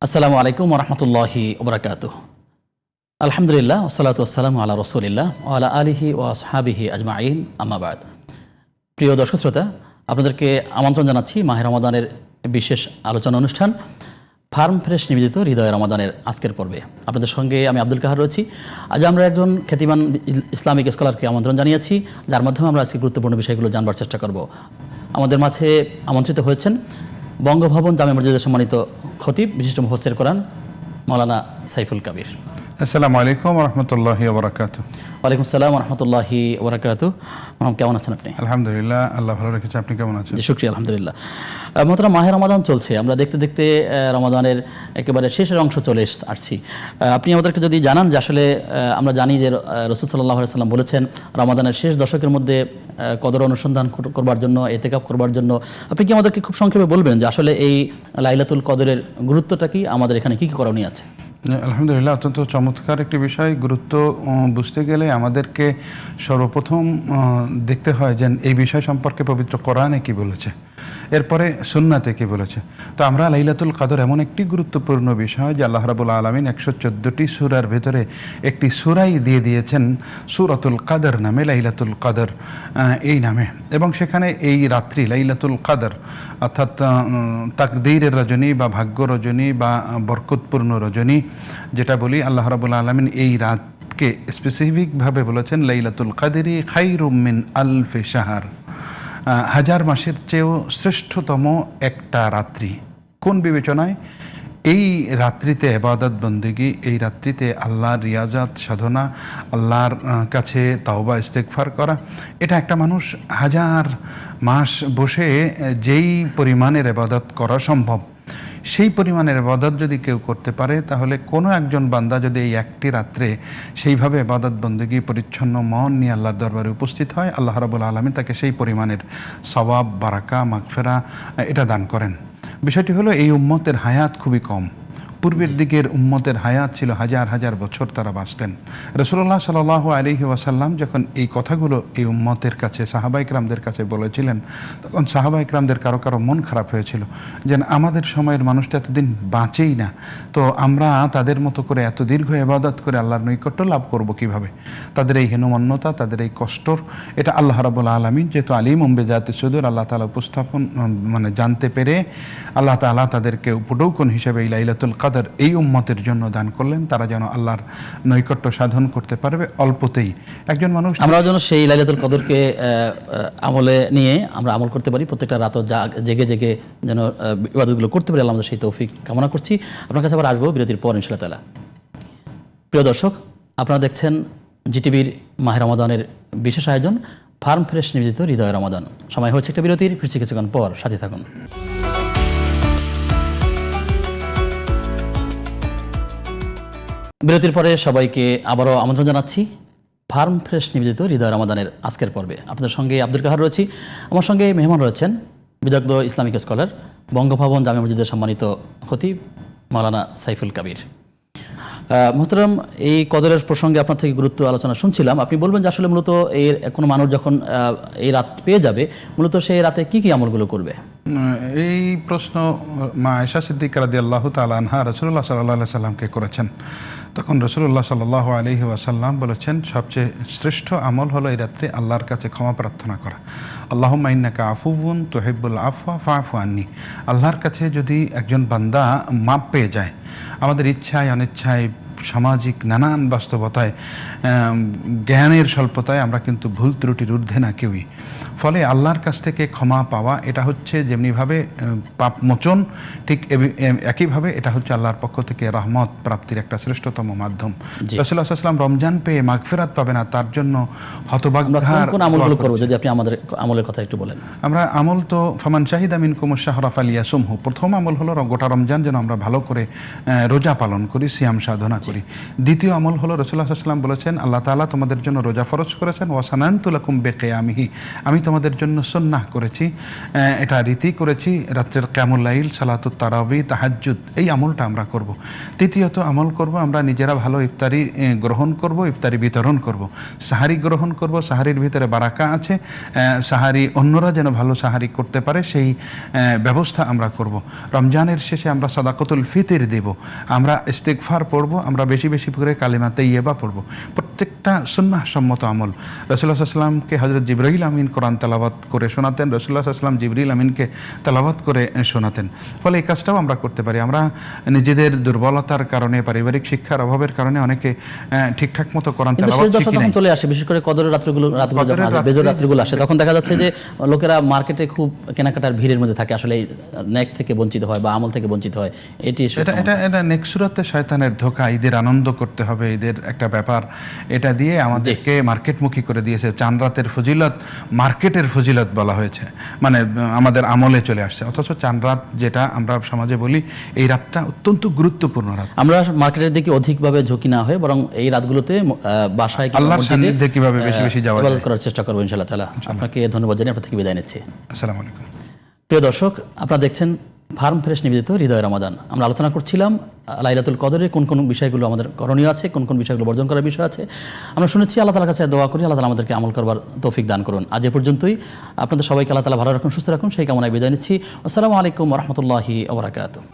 আসসালামু আলাইকুম ওরহমতুল্লাহি ওবরাকাতুহ। আলহামদুলিল্লাহ ওসসালাতু ওয়াসসালামু আলা রাসূলিল্লাহ ওয়া আলা আলিহি ওয়া আসহাবিহি আজমাইন, আম্মা বাদ। প্রিয় দর্শক শ্রোতা, আপনাদেরকে আমন্ত্রণ জানাচ্ছি মাহে রমাদানের বিশেষ আলোচনা অনুষ্ঠান ফার্ম ফ্রেশ নিবেদিত হৃদয় রমাদানের আজকের পর্বে। আপনাদের সঙ্গে আমি আব্দুল কাহার রয়েছি। আজ আমরা একজন খ্যাতিমান ইসলামিক স্কলারকে আমন্ত্রণ জানিয়েছি, যার মাধ্যমে আমরা আজকে গুরুত্বপূর্ণ বিষয়গুলো জানবার চেষ্টা করব। আমাদের মাঝে আমন্ত্রিত হয়েছেন বঙ্গভবন জামে মসজিদের সম্মানিত খতিব বিশিষ্ট মুফাসসির কোরআন মাওলানা সাইফুল কাবির। আসসালামু আলাইকুম ওয়া রাহমাতুল্লাহি ওয়া বারাকাতুহু। ওয়ালাইকুম আসসালাম ওয়া রাহমাতুল্লাহি ওয়া বারাকাতুহু। কেমন আছেন আপনি? আলহামদুলিল্লাহ, আল্লাহ ভালো রেখেছে। আপনি কেমন আছেন? জি, শুকরিয়া, আলহামদুলিল্লাহ। মোহতারাম, মাহে রমাদান চলছে, আমরা দেখতে দেখতে রমাদানের একেবারে শেষের অংশ চলে আসছি। আপনি আমাদেরকে যদি জানান যে আসলে আমরা জানি যে রাসূল সাল্লাল্লাহু আলাইহি ওয়াসাল্লাম বলেছেন রমাদানের শেষ দশকের মধ্যে কদর অনুসন্ধান করবার জন্য, ইতিকাফ করবার জন্য। আপনি কি আমাদেরকে খুব সংক্ষেপে বলবেন যে আসলে এই লাইলাতুল কদরের গুরুত্বটা কি, আমাদের এখানে কী কী করণীয় আছে? আলহামদুলিল্লাহ, অত্যন্ত চমৎকার একটি বিষয়। গুরুত্ব বুঝতে গেলে আমাদেরকে সর্বপ্রথম দেখতে হয় যে এই বিষয় সম্পর্কে পবিত্র কোরআনে কি বলেছে, এরপরে সুন্নাতে কি বলেছে। তো আমরা লাইলাতুল কদর এমন একটি গুরুত্বপূর্ণ বিষয় যে আল্লাহ রাব্বুল আলামিন 114টি সূরার ভেতরে একটি সূরাই দিয়ে দিয়েছেন সূরাতুল কদর নামে, লাইলাতুল কদর এই নামে। এবং সেখানে এই রাত্রি লাইলাতুল কদর অর্থাৎ তাকদীরের রজনী বা ভাগ্য রজনী বা বরকতপূর্ণ রজনী যেটা বলি, আল্লাহ রাব্বুল আলামিন এই রাতকে স্পেসিফিকভাবে বলেছেন লাইলাতুল কদরি খায়রুম মিন আলফি শাহর, হাজার মাসের চেয়েও শ্রেষ্ঠতম একটা রাত্রি। কোন বিবেচনায়? এই রাত্রিতে ইবাদত বন্দেগী, এই রাত্রিতে আল্লাহর রিয়াজাত সাধনা, আল্লাহর কাছে তাওবা ইস্তেগফার করা, এটা একটা মানুষ হাজার মাস বসে যেই পরিমাণের ইবাদত করা সম্ভব, সেই পরিমাণের ইবাদত যদি কেউ করতে পারে, তাহলে কোনো একজন বান্দা যদি এই একটি রাত্রে সেইভাবে ইবাদত বন্দেগী পরিচ্ছন্ন মন নিয়ে আল্লাহর দরবারে উপস্থিত হয়, আল্লাহ রাব্বুল আলামিন তাকে সেই পরিমাণের সওয়াব, বারাকা, মাগফিরা এটা দান করেন। বিষয়টি হলো এই উম্মতের হায়াত খুবই কম। পূর্বের দিকের উম্মতের হায়াত ছিল হাজার হাজার বছর তারা বাঁচতেন। রাসূলুল্লাহ সাল্লাল্লাহু আলাইহি ওয়াসাল্লাম যখন এই কথাগুলো এই উম্মতের কাছে, সাহাবা ইকরামদের কাছে বলেছিলেন, তখন সাহাবা ইকরামদের কারো কারো মন খারাপ হয়েছিল যে আমাদের সময়ের মানুষটা এতদিন বাঁচেই না, তো আমরা তাদের মতো করে এত দীর্ঘ ইবাদত করে আল্লাহর নৈকট্য লাভ করব কিভাবে? তাদের এই হীনমন্যতা, তাদের এই কষ্টর, এটা আল্লাহ রাব্বুল আলামিন যেহেতু আলিমুম বিযাতি সুদূর, আল্লাহ তাআলা উপস্থাপন জানতে পেরে আল্লাহ তাআলা তাদেরকে উপঢৌকন হিসেবে এই লাইলাতুল কদর এই উম্মতের জন্য দান করলেন, তারা যেন আল্লাহর নৈকট্য সাধন করতে পারবে অল্পতেই। একজন মানুষ, আমরা যেন সেই লাইলাতুল কদরকে আমলে নিয়ে আমরা আমল করতে পারি, প্রত্যেকটা রাত জেগে জেগে যেন ইবাদতগুলো করতে পারি, আল্লাহ আমাদের সেই তৌফিক কামনা করছি। আপনার কাছে আবার আসবো বিরতির পর ইনশাআল্লাহ তাআলা। প্রিয় দর্শক, আপনারা দেখছেন জিটিভির মাহে রমাদানের বিশেষ আয়োজন ফার্ম ফ্রেশ নিবেদিত হৃদয় রমাদান। সময় হচ্ছে একটা বিরতির, ফিরছি কিছুক্ষণ পর, সাথে থাকুন। বিরতির পরে সবাইকে আবারও আমন্ত্রণ জানাচ্ছি ফার্ম ফ্রেশ নিবেদিত হৃদয় রমাদানের আজকের পর্বে। আপনাদের সঙ্গে আব্দুল কাহার রয়েছি, আমার সঙ্গে মেহমান রয়েছেন বিদগ্ধ ইসলামিক স্কলার, বঙ্গভবন জামে মসজিদের সম্মানিত খতিব মাওলানা সাইফুল কাবির। মোহতারাম, এই কদরের প্রসঙ্গে আপনার থেকে গুরুত্ব আলোচনা শুনছিলাম। আপনি বলবেন যে আসলে মূলত এর কোনো মানুষ যখন এই রাত পেয়ে যাবে, মূলত সেই রাতে কি কি আমলগুলো করবে? এই প্রশ্ন মা আয়েশা সিদ্দিকা রাদিয়াল্লাহু তাআলা আনহা রাসূলুল্লাহ সাল্লাল্লাহু আলাইহি সাল্লামকে করেছেন। তখন রাসূলুল্লাহ সাল্লাল্লাহু আলাইহি ওয়াসাল্লাম বলেছেন, সবচেয়ে শ্রেষ্ঠ আমল হলো এই রাত্রে আল্লাহর কাছে ক্ষমা প্রার্থনা করা। আল্লাহুম্মা ইন্নাকা আফুউন তুহিব্বুল আফওয়া ফাআফু আন্নি। আল্লাহর কাছে যদি একজন বান্দা মাপ পেয়ে যায়, আমাদের ইচ্ছায় অনিচ্ছায়, সামাজিক নানান বাস্তবতায়, জ্ঞানের স্বল্পতায় আমরা কিন্তু ভুল ত্রুটির ঊর্ধ্বে না কেউই। ফলে আল্লাহর কাছ থেকে ক্ষমা পাওয়া এটা হচ্ছে যেমনিভাবে পাপ মোচন, ঠিক একইভাবে এটা হচ্ছে আল্লাহর পক্ষ থেকে রহমত প্রাপ্তির একটা শ্রেষ্ঠতম মাধ্যম। রাসূলুল্লাহ সাল্লাল্লাহু আলাইহি ওয়াসাল্লাম রমজান পেয়ে মাগফিরাত পাবে না, তার জন্য হতভাগ্যার কোন আমলগুলো করব, যদি আপনি আমাদের আমলের কথা একটু বলেন। আমরা আমল তো ফামান শাহিদা মিনকুমুশ শাহরা ফালিয়াসুমহু, প্রথম আমল হলো গোটা রমজান যেন আমরা ভালো করে রোজা পালন করি, সিয়াম সাধনা করি। করি। দ্বিতীয় আমল হলো রাসূলুল্লাহ সাল্লাল্লাহু আলাইহি ওয়াসাল্লাম বলেছেন, আল্লাহ তাআলা তোমাদের জন্য রোজা ফরজ করেছেন, ওয়া সানানতু লাকুম বিকিয়ামিহি, আমি তোমাদের জন্য সুন্নাহ করেছি, এটা রীতি করেছি, রাত্রের কিয়ামুল লাইল, সালাতুত তারাবি, তাহাজ্জুদ, এই আমলটা আমরা করব। তৃতীয়ত আমল করব, আমরা নিজেরা ভালো ইফতারি গ্রহণ করব, ইফতারি বিতরণ করব, সাহারি গ্রহণ করব, সাহারির ভিতরে বারাকা আছে, সাহারি অন্যরা যেন ভালো সাহারি করতে পারে সেই ব্যবস্থা আমরা করব। রমজানের শেষে আমরা সাদাকাতুল ফিতর দেব, আমরা ইস্তিগফার পড়ব, আমরা বেশি বেশি করে কালিমা তাইয়্যিবা পড়ব। প্রত্যেকটা সুন্নাহ সম্মত আমল। রাসূলুল্লাহ সাল্লাল্লাহু আলাইহি ওয়াসাল্লামকে হযরত জিবরাইল আমিন কোরআন তেলাওয়াত করে শোনাতেন, রাসূলুল্লাহ সাল্লাল্লাহু আলাইহি ওয়াসাল্লাম জিবরিল আমিনকে তেলাওয়াত করে শোনাতেন। ফলে এই কাজটাও আমরা করতে পারি। আমরা নিজেদের দুর্বলতার কারণে, পারিবারিক শিক্ষার অভাবের কারণে অনেকে ঠিকঠাক মতো কোরআন কিন্তু তেলাওয়াত শেষ দশা শিখি তখন নাই। চলে আসে, বিশেষ করে কদরের রাত্রিগুলো যখন আসে, বেজর রাত্রিগুলো আসে, তখন দেখা যাচ্ছে যে লোকেরা মার্কেটে খুব কেনাকাটার ভিড়ের মধ্যে থাকে, আসলে নেক থেকে বঞ্চিত হয় বা আমল থেকে বঞ্চিত হয়। এটি এটা নেক্সুরাতে শয়তানের ধোঁকা। ঈদের আনন্দ করতে হবে, ঈদের একটা ব্যাপার, এটা দিয়ে আমাদেরকে মার্কেটমুখী করে দিয়েছে। চান রাতের ফজিলত মার্কেটের ফজিলত বলা হয়েছে, মানে আমাদের আমলে চলে আসছে। অথচ চান রাত যেটা আমরা সমাজে বলি, এই রাতটা অত্যন্ত গুরুত্বপূর্ণ রাত। আমরা মার্কেটের দিকে অধিকভাবে ঝুঁকি না হয়ে বরং এই রাতগুলোতে বাসায় আল্লাহর সান্নিধ্যে কিভাবে বেশি বেশি যাওয়া যায় করার চেষ্টা করবো ইনশাআল্লাহ তাআলা। আপনাকে ধন্যবাদ জানিয়ে আপনার থেকে বিদায় নিচ্ছি। আসসালামু আলাইকুম। প্রিয় দর্শক, আপনারা দেখছেন ফার্ম ফ্রেশ নিবেদিত হৃদয় রমাদান। আমরা আলোচনা করছিলাম লাইলাতুল কদরের কোন কোন বিষয়গুলো আমাদের করণীয় আছে, কোন কোন বিষয়গুলো বর্জন করার বিষয় আছে। আমরা শুনেছি, আল্লাহ তাআলার কাছে দোয়া করি আল্লাহ তাআলা আমাদেরকে আমল করবার তৌফিক দান করুন। আজ এ পর্যন্তই। আপনাদের সবাইকে আল্লাহ তাআলা ভালো রাখুন, সুস্থ রাখুন, সেই কামনায় বিদায় নিচ্ছি। আসসালামু আলাইকুম ওয়া রাহমাতুল্লাহি ওয়া বারাকাতুহু।